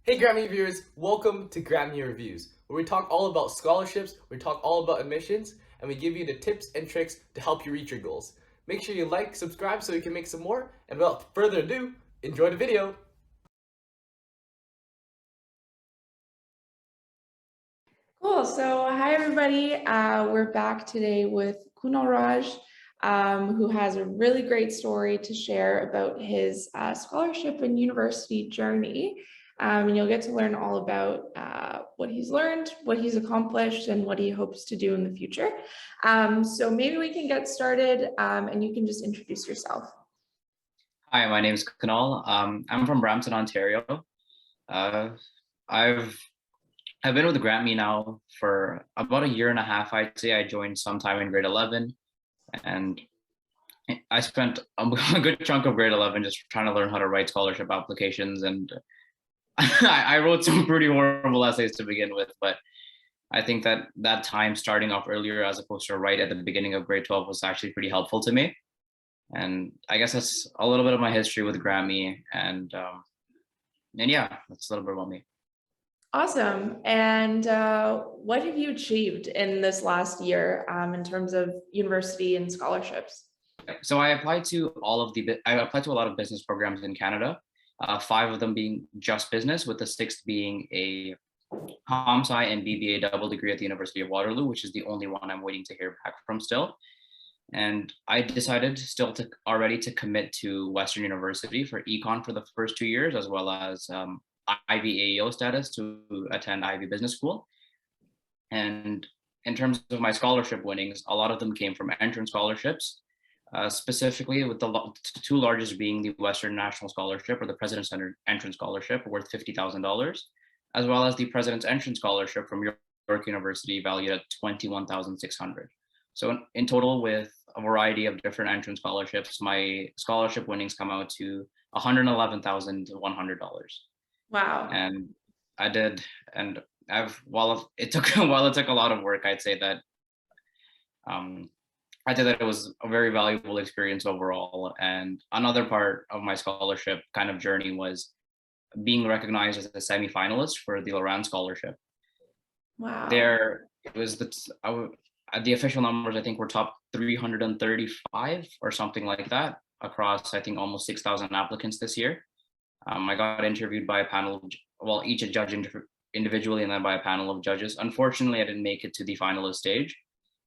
Hey GrantMe viewers, welcome to GrantMe Reviews, where we talk all about scholarships, we talk all about admissions, and we give you the tips and tricks to help you reach your goals. Make sure you like, subscribe so we can make some more, and without further ado, enjoy the video! Cool. So, hi everybody. We're back today with Kunal, who has a really great story to share about his scholarship and university journey. And you'll get to learn all about what he's learned, what he's accomplished, and what he hopes to do in the future. So maybe we can get started, and you can just introduce yourself. Hi, my name is Kunal. I'm from Brampton, Ontario. Uh, I've I've been with GrantMe now for about a year and a half. I'd say I joined sometime in grade 11, and I spent a good chunk of grade 11 just trying to learn how to write scholarship applications. And I wrote some pretty horrible essays to begin with, but I think that time starting off earlier as opposed to right at the beginning of grade 12 was actually pretty helpful to me. And I guess that's a little bit of my history with GrantMe, and yeah, that's a little bit about me. Awesome. And what have you achieved in this last year in terms of university and scholarships? So I applied to I applied to a lot of business programs in Canada. Five of them being just business, with the sixth being a comp sci and BBA double degree at the University of Waterloo, which is the only one I'm waiting to hear back from still. And I decided still to already to commit to Western University for econ for the first 2 years, as well as Ivy AEO status to attend Ivy Business School. And in terms of my scholarship winnings, a lot of them came from entrance scholarships, specifically with the two largest being the Western National Scholarship or the President's Entrance Scholarship worth $50,000, as well as the President's Entrance Scholarship from York University valued at $21,600. So in total, with a variety of different entrance scholarships, my scholarship winnings come out to $111,100. Wow. And I did, and while it took while it took a lot of work, um, I'd say that it was a very valuable experience overall. And another part of my scholarship kind of journey was being recognized as a semi-finalist for the Loran Scholarship. Wow. There, it was the official numbers, I think, were top 335 or something like that across, I think, almost 6,000 applicants this year. I got interviewed by a panel of, each a judge individually and then by a panel of judges. Unfortunately, I didn't make it to the finalist stage,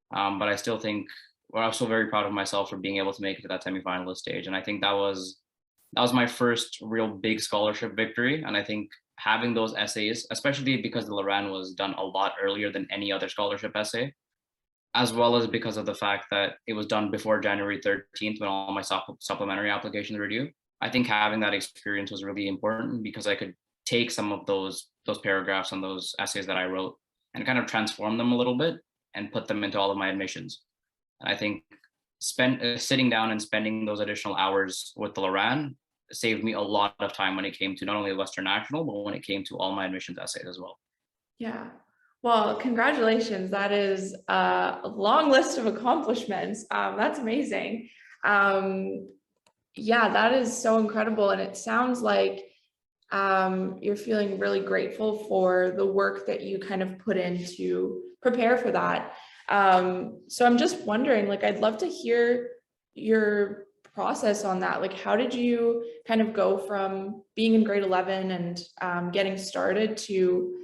but I still think, I'm still very proud of myself for being able to make it to that semifinalist stage. And I think that was my first real big scholarship victory. And I think having those essays, especially because the Loran was done a lot earlier than any other scholarship essay, as well as because of the fact that it was done before January 13th when all my supplementary applications were due. I think having that experience was really important because I could take some of those paragraphs and those essays that I wrote and kind of transform them a little bit and put them into all of my admissions. And I think sitting down and spending those additional hours with the Loran saved me a lot of time when it came to not only Western National, but when it came to all my admissions essays as well. Yeah. Well, congratulations. That is a long list of accomplishments. That's amazing. Yeah, that is so incredible. And it sounds like you're feeling really grateful for the work that you kind of put in to prepare for that. So I'm just wondering, I'd love to hear your process on that. How did you kind of go from being in grade 11 and getting started to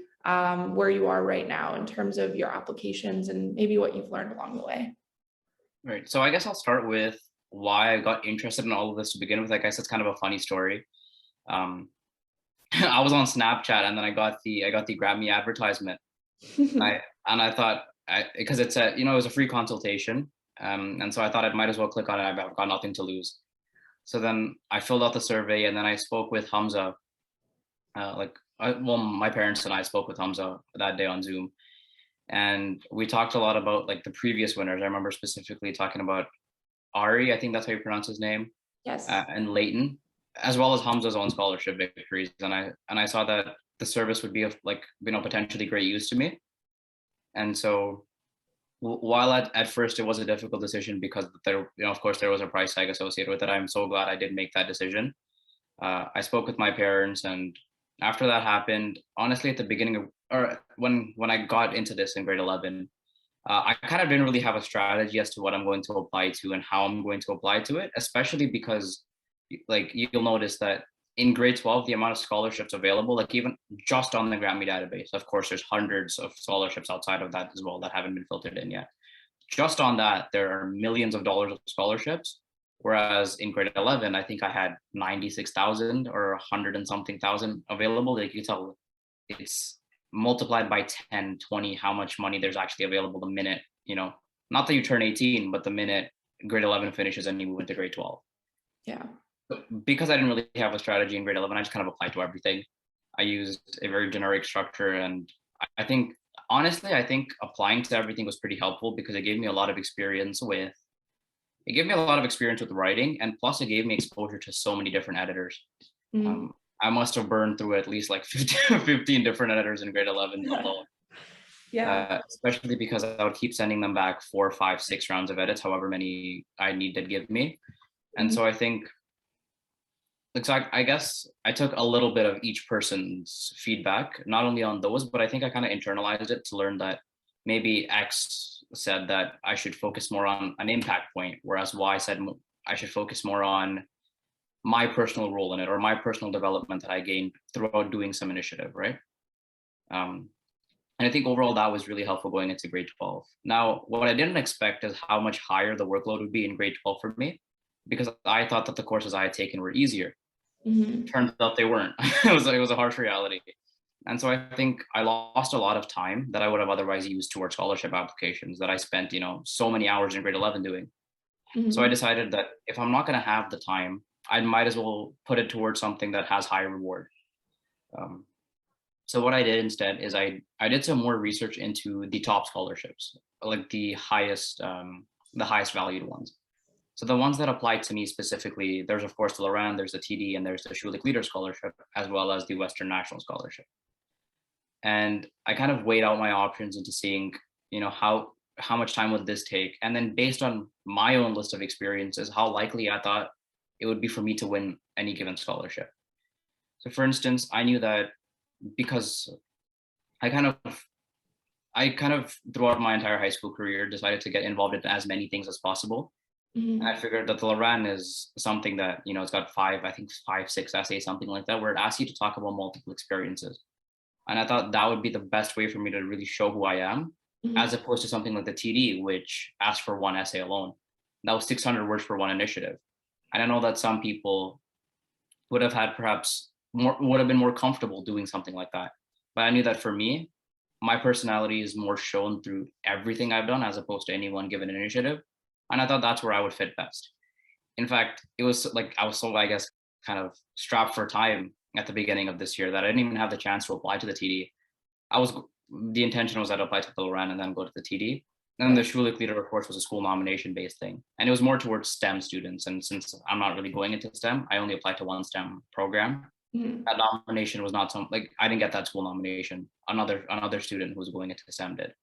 where you are right now in terms of your applications and maybe what you've learned along the way? Right. So I guess I'll start with why I got interested in all of this to begin with. I guess it's kind of a funny story. I was on Snapchat and then I got the GrantMe advertisement. I thought, because it said, it was a free consultation. And so I thought I might as well click on it. I've got nothing to lose. So then I filled out the survey and then I spoke with Hamza. My parents and I spoke with Hamza that day on Zoom. And we talked a lot about the previous winners. I remember specifically talking about Ari, I think that's how you pronounce his name. Yes. And Leighton, as well as Hamza's own scholarship victories. And I saw that the service would be of potentially great use to me. And so while at first it was a difficult decision because there, of course there was a price tag associated with it, I'm so glad I did make that decision. I spoke with my parents and After that happened, honestly, at the beginning of, or when I got into this in grade 11, I kind of didn't really have a strategy as to what I'm going to apply to and how I'm going to apply to it, especially because like you'll notice that in grade 12, the amount of scholarships available, like even just on the GrantMe database, of course, there's hundreds of scholarships outside of that as well that haven't been filtered in yet. Just on that, there are millions of dollars of scholarships. Whereas in grade 11, I think I had 96,000 or 100 and something thousand available. Like you tell, it's multiplied by 10, 20, how much money there's actually available the minute, not that you turn 18, but the minute grade 11 finishes and you move into grade 12. Yeah. But because I didn't really have a strategy in grade 11, I just kind of applied to everything. I used a very generic structure. And I think, honestly, I think applying to everything was pretty helpful because it gave me a lot of experience with writing, and plus it gave me exposure to so many different editors. Mm. I must have burned through at least like 15 different editors in grade 11 alone. Yeah. Especially because I would keep sending them back 4, 5, 6 rounds of edits, however many I need to give me. And so I think, I guess I took a little bit of each person's feedback, not only on those, but I think I kind of internalized it to learn that maybe X said that I should focus more on an impact point, whereas Y said I should focus more on my personal role in it or my personal development that I gained throughout doing some initiative, right? And I think overall that was really helpful going into grade 12. Now, what I didn't expect is how much higher the workload would be in grade 12 for me, because I thought that the courses I had taken were easier. Turns out they weren't. It was a harsh reality. And so I think I lost a lot of time that I would have otherwise used towards scholarship applications that I spent, so many hours in grade 11 doing. So I decided that if I'm not going to have the time, I might as well put it towards something that has high reward. So what I did instead is I did some more research into the top scholarships, like the highest valued ones. So the ones that applied to me specifically, there's of course the Loran, there's the TD, and there's the Schulich Leader Scholarship, as well as the Western National Scholarship. And I kind of weighed out my options into seeing, how much time would this take? And then based on my own list of experiences, how likely I thought it would be for me to win any given scholarship. So for instance, I knew that because I kind of throughout my entire high school career decided to get involved in as many things as possible. And I figured that the Loran is something that, it's got 5, 6 essays, something like that, where it asks you to talk about multiple experiences. And I thought that would be the best way for me to really show who I am, as opposed to something like the TD, which asked for one essay alone. That was 600 words for one initiative. And I know that some people would have been more comfortable doing something like that. But I knew that for me, my personality is more shown through everything I've done as opposed to any one given initiative. And I thought that's where I would fit best. In fact, it was like I was so, I guess, kind of strapped for time at the beginning of this year that I didn't even have the chance to apply to the TD. The intention was I'd apply to the Loran and then go to the TD. And the Schulich Leader, of course, was a school nomination based thing. And it was more towards STEM students. And since I'm not really going into STEM, I only applied to one STEM program. That nomination was not I didn't get that school nomination. Another student who was going into STEM did.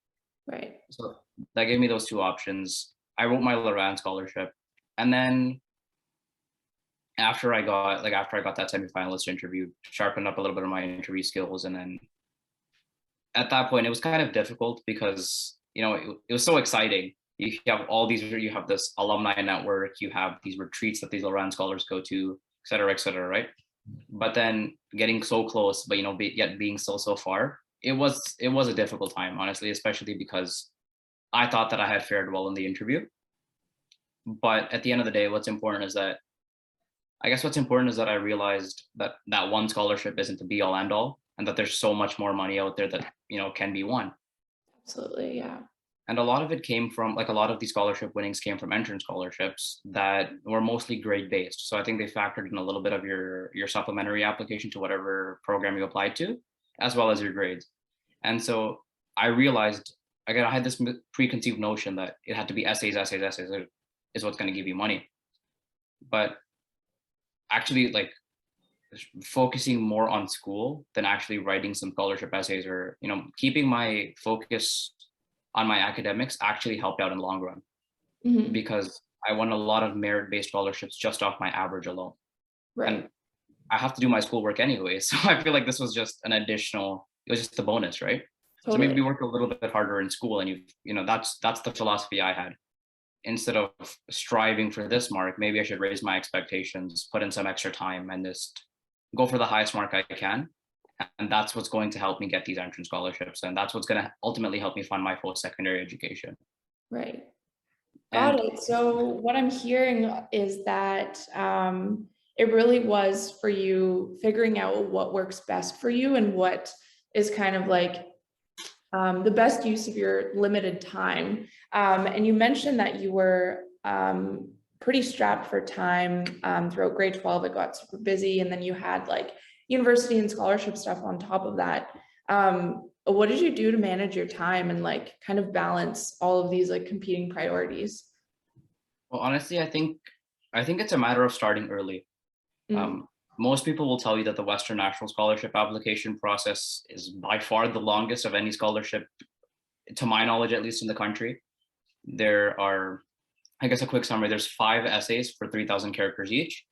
Right. So that gave me those two options. I wrote my Loran scholarship. And then after I got that semifinalist interview, sharpened up a little bit of my interview skills. And then at that point, it was kind of difficult because, it was so exciting. You have this alumni network, you have these retreats that these Loran scholars go to, et cetera, right? But then getting so close, but, yet being so far, it was a difficult time, honestly, especially because I thought that I had fared well in the interview. But at the end of the day, what's important is that I realized that one scholarship isn't the be all end all, and that there's so much more money out there that, can be won. Absolutely. Yeah. And a lot of it came from, a lot of these scholarship winnings came from entrance scholarships that were mostly grade based. So I think they factored in a little bit of your supplementary application to whatever program you applied to, as well as your grades. And so I realized, again, I had this preconceived notion that it had to be essays is what's going to give you money. But actually, focusing more on school than actually writing some scholarship essays or, keeping my focus on my academics actually helped out in the long run, because I won a lot of merit-based scholarships just off my average alone. Right. And I have to do my schoolwork anyway. So I feel like this was just an additional, it was just a bonus, right? So Totally. maybe work a little bit harder in school, and that's the philosophy I had. Instead of striving for this mark, maybe I should raise my expectations, put in some extra time, and just go for the highest mark I can. And that's what's going to help me get these entrance scholarships, and that's what's going to ultimately help me fund my post-secondary education. Right. Got And it. So what I'm hearing is that it really was for you figuring out what works best for you and what is kind of like the best use of your limited time. And you mentioned that you were pretty strapped for time throughout grade 12. It got super busy, and then you had like university and scholarship stuff on top of that. What did you do to manage your time and like kind of balance all of these like competing priorities? well, honestly, I think it's a matter of starting early. Mm, Um, Most people will tell you that the Western National Scholarship application process is by far the longest of any scholarship, to my knowledge, at least in the country. There are, I guess, a quick summary. There's 5 essays for 3,000 characters each,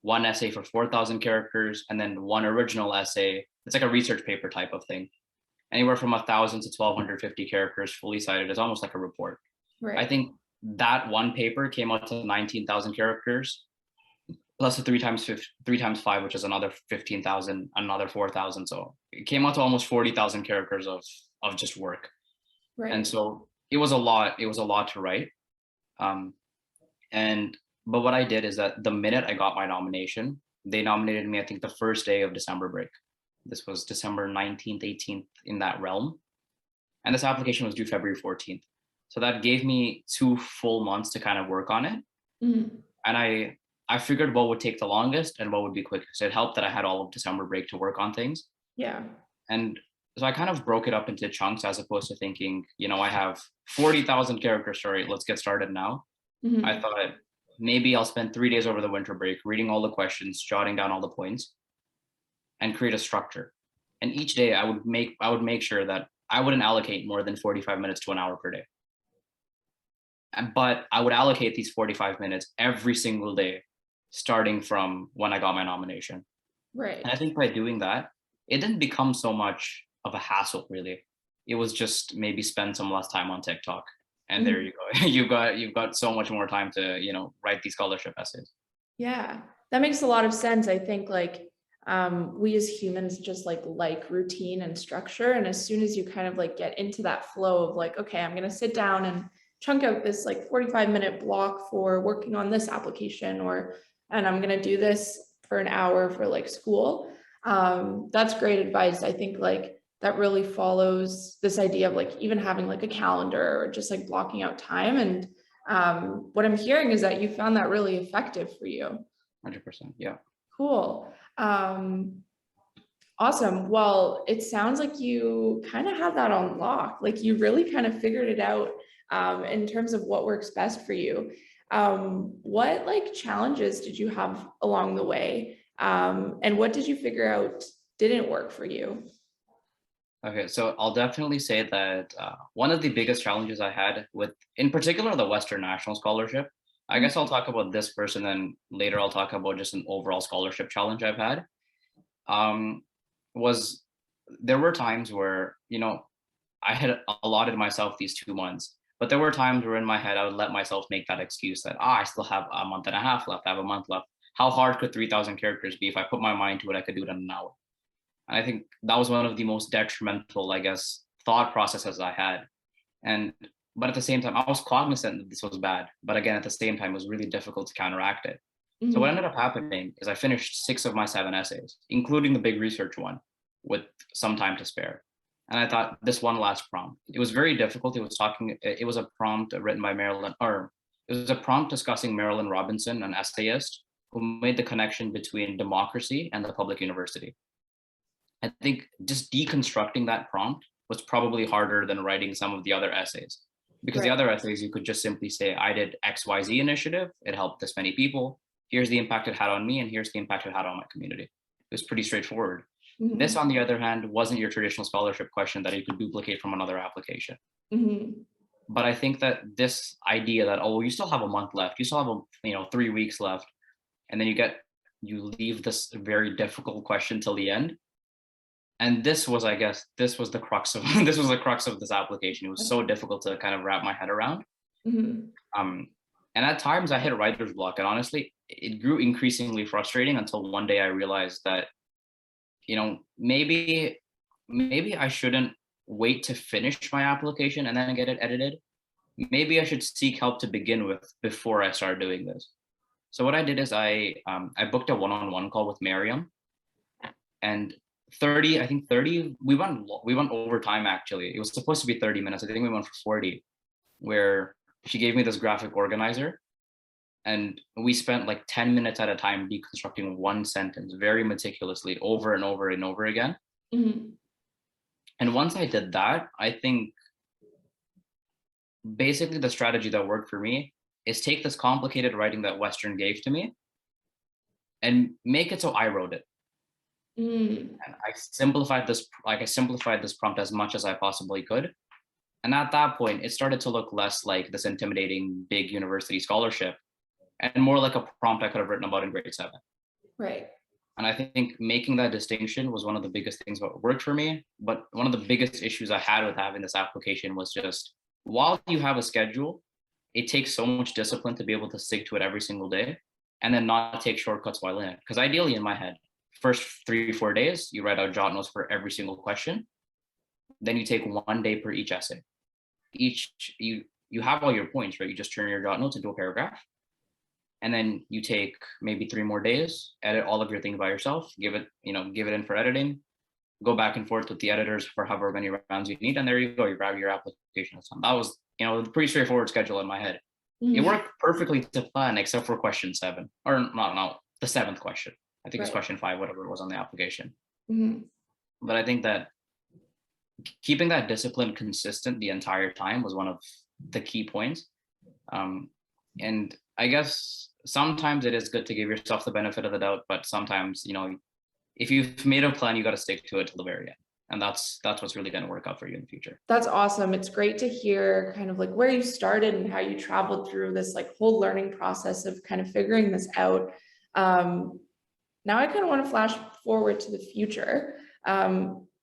1 essay for 4,000 characters, and then 1 original essay. It's like a research paper type of thing. Anywhere from 1,000 to 1,250 characters, fully cited. It's almost like a report. I right. think that one paper came out to 19,000 characters, plus the 3 times 5, which is another 15,000, another 4,000. So it came out to almost 40,000 characters of just work. And Right. so it was a lot. It was a lot to write. Um, and but what I did is that the minute I got my nomination, they nominated me, I think, the first day of December break. This was December 19th, 18th, in that realm. And this application was due February 14th. So that gave me 2 full months to kind of work on it. Mhm. And I figured what would take the longest and what would be quickest. It helped that I had all of December break to work on things. Yeah. And so I kind of broke it up into chunks, as opposed to thinking, I have 40,000 characters. Sorry, let's get started now. I Mhm. thought maybe I'll spend 3 days over the winter break reading all the questions, jotting down all the points, and create a structure. And each day I would make sure that I wouldn't allocate more than 45 minutes to an hour per day. But I would allocate these 45 minutes every single day, starting from when I got my nomination. Right. And I think by doing that, it didn't become so much of a hassle, really. It was just maybe spend some less time on TikTok. And there Mhm. you go. You've got so much more time to, write these scholarship essays. Yeah, that makes a lot of sense. I think like we as humans just like routine and structure. And as soon as you kind of like get into that flow of like, okay, I'm gonna sit down and chunk out this like 45-minute block for working on this application, or and I'm gonna do this for an hour for like school. That's great advice. I think like that really follows this idea of like even having like a calendar or just like blocking out time. And what I'm hearing is that you found that really effective for you. 100%. Yeah. Cool. Awesome. Well, it sounds like you kind of have that on lock. Like you really kind of figured it out in terms of what works best for you. What like challenges did you have along the way? And what did you figure out didn't work for you? Okay, so I'll definitely say that one of the biggest challenges I had with, in particular, the Western National Scholarship. I guess I'll talk about this first, and then later I'll talk about just an overall scholarship challenge I've had. Um, was There were times where I had allotted myself these 2 months, but there were times where in my head I would let myself make that excuse that I still have a month and a half left. I have a month left. How hard could 3,000 characters be? If I put my mind to it, I could do it in an hour. And I think that was one of the most detrimental, I guess, thought processes I had. And but at the same time, I was cognizant that this was bad. But again, at the same time, it was really difficult to counteract it. So what Mhm. ended up happening is I finished 6 of my 7 essays, including the big research one, with some time to spare. And I thought this one last prompt. It was very difficult. It was a prompt written by Marilyn, or it was a prompt discussing Marilyn Robinson, an essayist who made the connection between democracy and the public university. I think just deconstructing that prompt was probably harder than writing some of the other essays. Because the Right. other essays, you could just simply say, I did XYZ initiative, it helped this many people. Here's the impact it had on me, and here's the impact it had on my community. It was pretty straightforward. This, Mhm. on the other hand, wasn't your traditional scholarship question that you could duplicate from another application. Mhm. But I think that this idea that, oh, you still have a month left, you still have 3 weeks left, and then you get you leave this very difficult question till the end. And this was, I guess, this was the crux of this was the crux of this application. It was so difficult to kind of wrap my head around. Mhm. And at times I hit writer's block, and honestly, it grew increasingly frustrating until one day I realized that, maybe I shouldn't wait to finish my application and then get it edited. Maybe I should seek help to begin with before I start doing this. So what I did is I booked a one-on-one call with Miriam, and 30, we went over time actually. It was supposed to be 30 minutes. I think we went for 40, where she gave me this graphic organizer, and we spent like 10 minutes at a time deconstructing one sentence very meticulously over and over and over again. Mhm. And once I did that, I think basically the strategy that worked for me is take this complicated writing that Western gave to me and make it so I wrote it. Mm. And I simplified this prompt as much as I possibly could. And at that point, it started to look less like this intimidating big university scholarship and more like a prompt I could have written about in grade 7. Right. And I think making that distinction was one of the biggest things that worked for me. But one of the biggest issues I had with having this application was just, while you have a schedule, it takes so much discipline to be able to stick to it every single day and then not take shortcuts while in it. Because ideally, in my head, first 3-4 days, you write out jot notes for every single question. Then you take 1 day per each essay. You have all your points, right? You just turn your jot notes into a paragraph. And then you take maybe 3 more days, edit all of your things by yourself, give it in for editing, go back and forth with the editors for however many rounds you need, and there you go, you grab your application. That was, a pretty straightforward schedule in my head. It worked perfectly to plan, except for question 7, or not, the 7th question. I think it's question 5, whatever it was on the application. Mhm. But I think that keeping that discipline consistent the entire time was one of the key points. And I guess sometimes it is good to give yourself the benefit of the doubt, but sometimes, if you've made a plan, you got to stick to it till the very end. And that's what's really going to work out for you in the future. That's awesome. It's great to hear kind of like where you started and how you traveled through this like whole learning process of kind of figuring this out. Now I kind of want to flash forward to the future.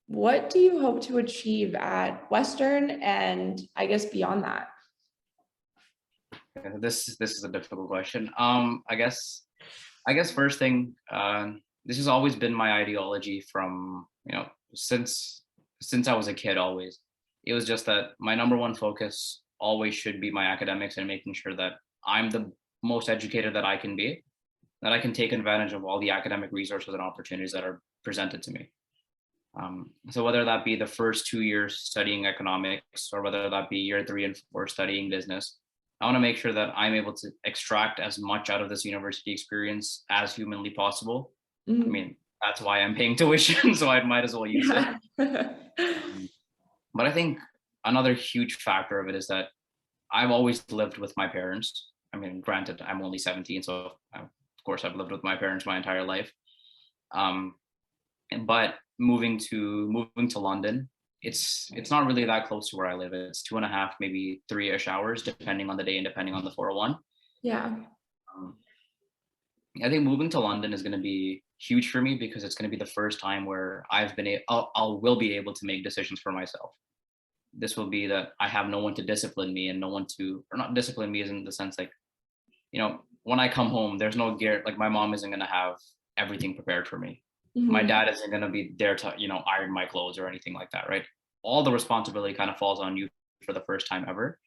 What do you hope to achieve at Western and I guess beyond that? This is a difficult question. I guess first thing, this has always been my ideology from, since I was a kid. Always, it was just that my number one focus always should be my academics and making sure that I'm the most educated that I can be, that I can take advantage of all the academic resources and opportunities that are presented to me. So whether that be the first 2 years studying economics, or whether that be year 3 and 4 studying business, I want to make sure that I'm able to extract as much out of this university experience as humanly possible. Mm-hmm. I mean, that's why I'm paying tuition, so I might as well use it. But I think another huge factor of it is that I've always lived with my parents. I mean, granted, I'm only 17, so of course I've lived with my parents my entire life. But moving to London, it's not really that close to where I live. It's 2.5, maybe 3-ish hours, depending on the day and depending on the 401. Yeah. I think moving to London is going to be huge for me because it's going to be the first time where will be able to make decisions for myself. This will be that I have no one to discipline me and or not discipline me is in the sense like, when I come home, there's no like my mom isn't going to have everything prepared for me. Mm-hmm. My dad isn't going to be there to, iron my clothes or anything like that, right? All the responsibility kind of falls on you for the first time ever.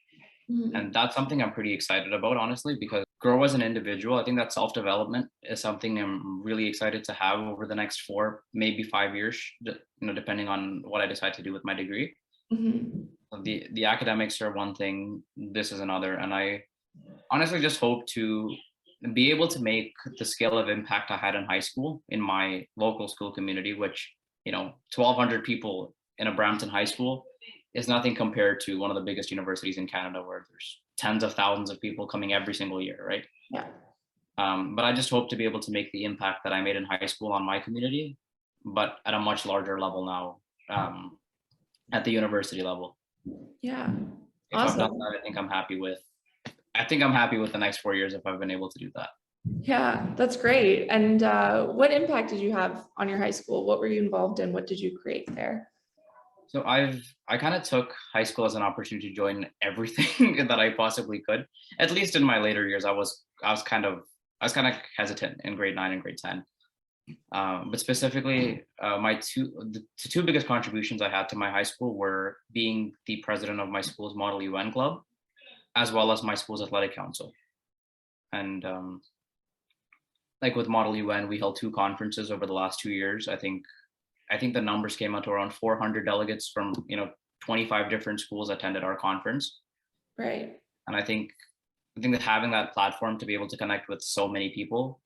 Mm-hmm. And that's something I'm pretty excited about, honestly, because grow as an individual. I think that self-development is something I'm really excited to have over the next 4, maybe 5 years, depending on what I decide to do with my degree. Mm-hmm. The academics are one thing, this is another. And I honestly just hope to be able to make the scale of impact I had in high school in my local school community, which, 1,200 people in a Brampton high school is nothing compared to one of the biggest universities in Canada where there's tens of thousands of people coming every single year, right? Yeah. But I just hope to be able to make the impact that I made in high school on my community, but at a much larger level now, at the university level. Yeah. If I've done that, I think I'm happy with the next 4 years if I've been able to do that. Yeah, that's great. And what impact did you have on your high school? What were you involved in? What did you create there? So I kind of took high school as an opportunity to join everything that I possibly could. At least in my later years, I was kind of hesitant in grade 9 and grade 10. But specifically, the two biggest contributions I had to my high school were being the president of my school's Model UN club, as well as my school's athletic council. And like with Model UN, we held two conferences over the last 2 years. I think the numbers came out to around 400 delegates from 25 different schools attended our conference. Right. And I think that having that platform to be able to connect with so many people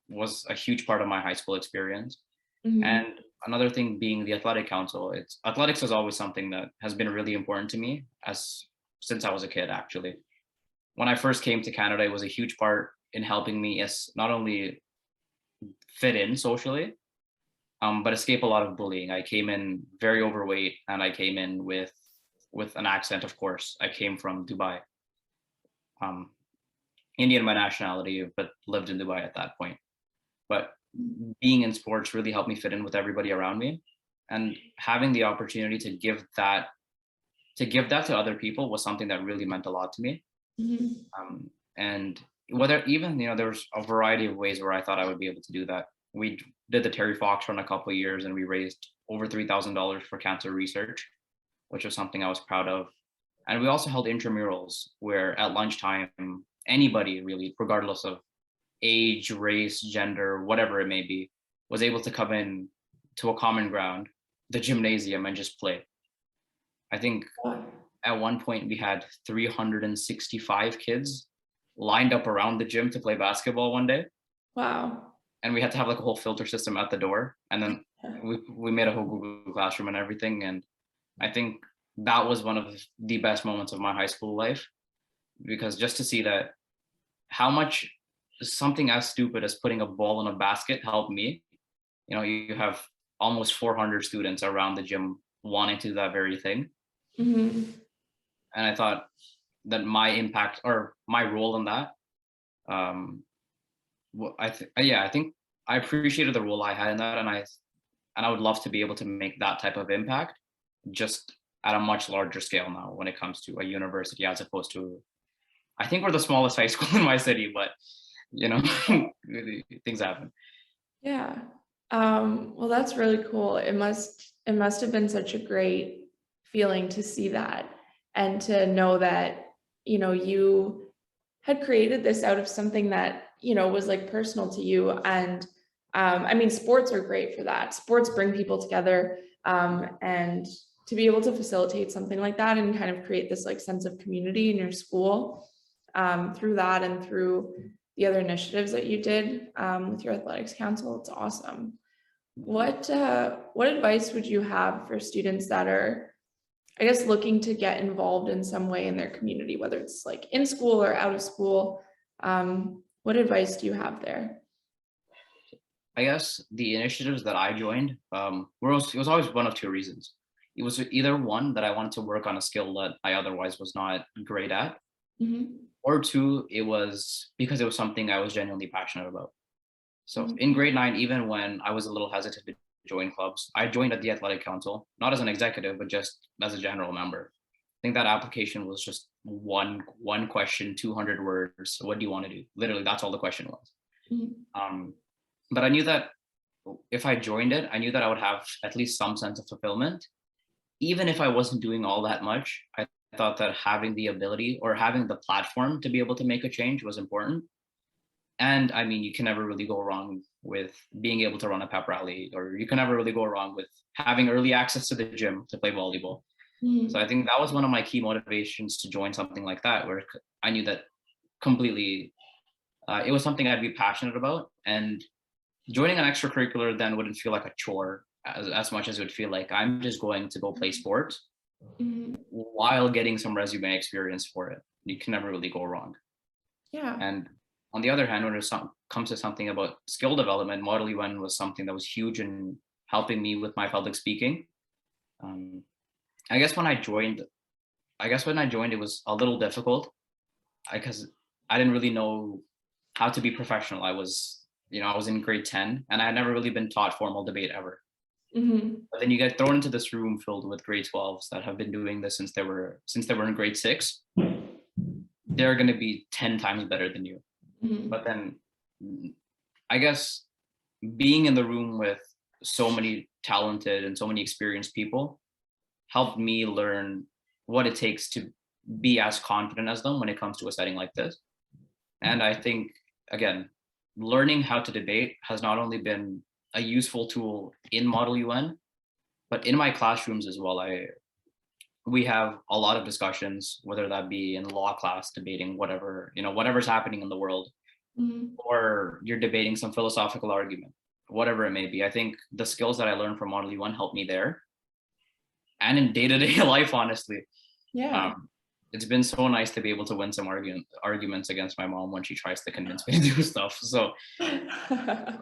was a huge part of my high school experience. Mhm. And another thing being the athletic council, it's athletics is always something that has been really important to me as since I was a kid, actually. When I first came to Canada, it was a huge part in helping me as not only fit in socially, but escape a lot of bullying. I came in very overweight, and I came in with an accent. Of course, I came from Dubai, um, Indian by nationality, but lived in Dubai at that point. But being in sports really helped me fit in with everybody around me, and having the opportunity to give that to other people was something that really meant a lot to me. Mhm. And whether even there was a variety of ways where I thought I would be able to do that. We did the Terry Fox run a couple of years, and we raised over $3,000 for cancer research, which was something I was proud of. And we also held intramurals where at lunchtime, anybody really, regardless of age, race, gender, whatever it may be, was able to come in to a common ground, the gymnasium, and just play. I think at one point we had 365 kids lined up around the gym to play basketball one day, Wow. and we had to have like a whole filter system at the door, and then Yeah. we made a whole Google Classroom and everything. And I think that was one of the best moments of my high school life, because just to see that how much something as stupid as putting a ball in a basket helped me. You have almost 400 students around the gym wanting to do that very thing. Mhm. And I thought that my impact or my role in that, um, yeah, I think I appreciated the role I had in that, and I would love to be able to make that type of impact, just at a much larger scale now when it comes to a university, as opposed to, I think we're the smallest high school in my city, but you know, things happen. Yeah. Well, that's really cool. It must have been such a great feeling to see that and to know that, you had created this out of something that, was like personal to you. And I mean, sports are great for that. Sports bring people together. And to be able to facilitate something like that and kind of create this like sense of community in your school through that and through the other initiatives that you did with your athletics council, it's awesome. What advice would you have for students that are, I guess, looking to get involved in some way in their community, whether it's like in school or out of school? What advice do you have there? I guess the initiatives that I joined, it was always one of two reasons. It was either one, that I wanted to work on a skill that I otherwise was not great at, Mhm. or two, it was because it was something I was genuinely passionate about. So Mhm. in grade 9, even when I was a little hesitant to join clubs, I joined at the athletic council, not as an executive, but just as a general member. I think that application was just one question, 200 words. What do you want to do? Literally, that's all the question was. Mhm. Um, but I knew that if I joined it, I knew that I would have at least some sense of fulfillment. Even if I wasn't doing all that much, I thought that having the ability or having the platform to be able to make a change was important. And I mean, you can never really go wrong with being able to run a pep rally, or you can never really go wrong with having early access to the gym to play volleyball. So I Mhm. think that was one of my key motivations to join something like that, where I knew that completely it was something I'd be passionate about. And joining an extracurricular then wouldn't feel like a chore as much as it would feel like I'm just going to go play sports Mhm. while getting some resume experience for it. You can never really go wrong. Yeah. And on the other hand, when comes to something about skill development, Model UN was something that was huge in helping me with my public speaking. Um, I guess when I joined, it was a little difficult because I didn't really know how to be professional. I was, I was in grade 10 and I had never really been taught formal debate ever. But then you get thrown into this room filled with grade 12s that have been doing this since they were in grade 6. They're going to be 10 times better than you. But then I guess being in the room with so many talented and so many experienced people helped me learn what it takes to be as confident as them when it comes to a setting like this. And I think, again, learning how to debate has not only been a useful tool in Model UN, but in my classrooms as well. We have a lot of discussions, whether that be in law class, debating whatever's happening in the world, or you're debating some philosophical argument, whatever it may be. I think the skills that I learned from Model UN helped me there, and in day-to-day life, honestly. Yeah. It's been so nice to be able to win some arguments against my mom when she tries to convince me to do stuff. So I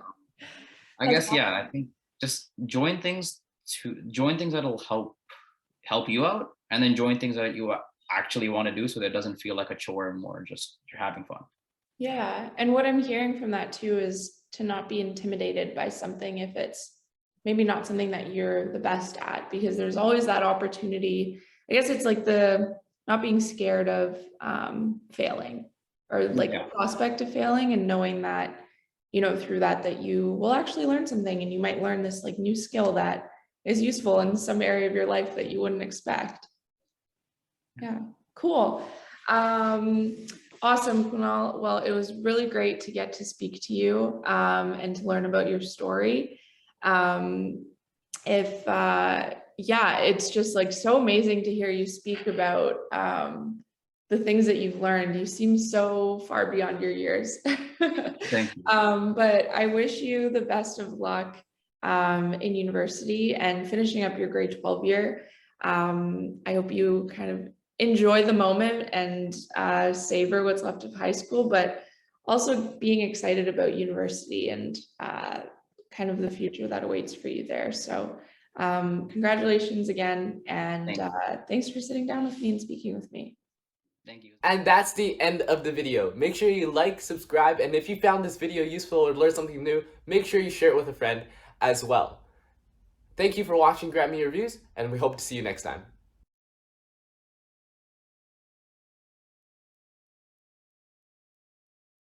guess, yeah, I think just join things that'll help you out, and then join things that you actually want to do, so that it doesn't feel like a chore and more just you're having fun. Yeah. And what I'm hearing from that too is to not be intimidated by something if it's maybe not something that you're the best at, because there's always that opportunity. I guess it's like the not being scared of failing, or like the prospect of failing, and knowing that, through that you will actually learn something, and you might learn this like new skill that is useful in some area of your life that you wouldn't expect. Yeah, cool. Awesome, Kunal. Well, it was really great to get to speak to you and to learn about your story. It's just like so amazing to hear you speak about the things that you've learned. You seem so far beyond your years. Thank you. But I wish you the best of luck in university and finishing up your grade 12 year. I hope you kind of enjoy the moment and savor what's left of high school, but also being excited about university and kind of the future that awaits for you there. So congratulations again, and thanks for sitting down with me and speaking with me. Thank you. And that's the end of the video. Make sure you like, subscribe, and if you found this video useful or learned something new, make sure you share it with a friend as well. Thank you for watching GrantMe Reviews, and we hope to see you next time.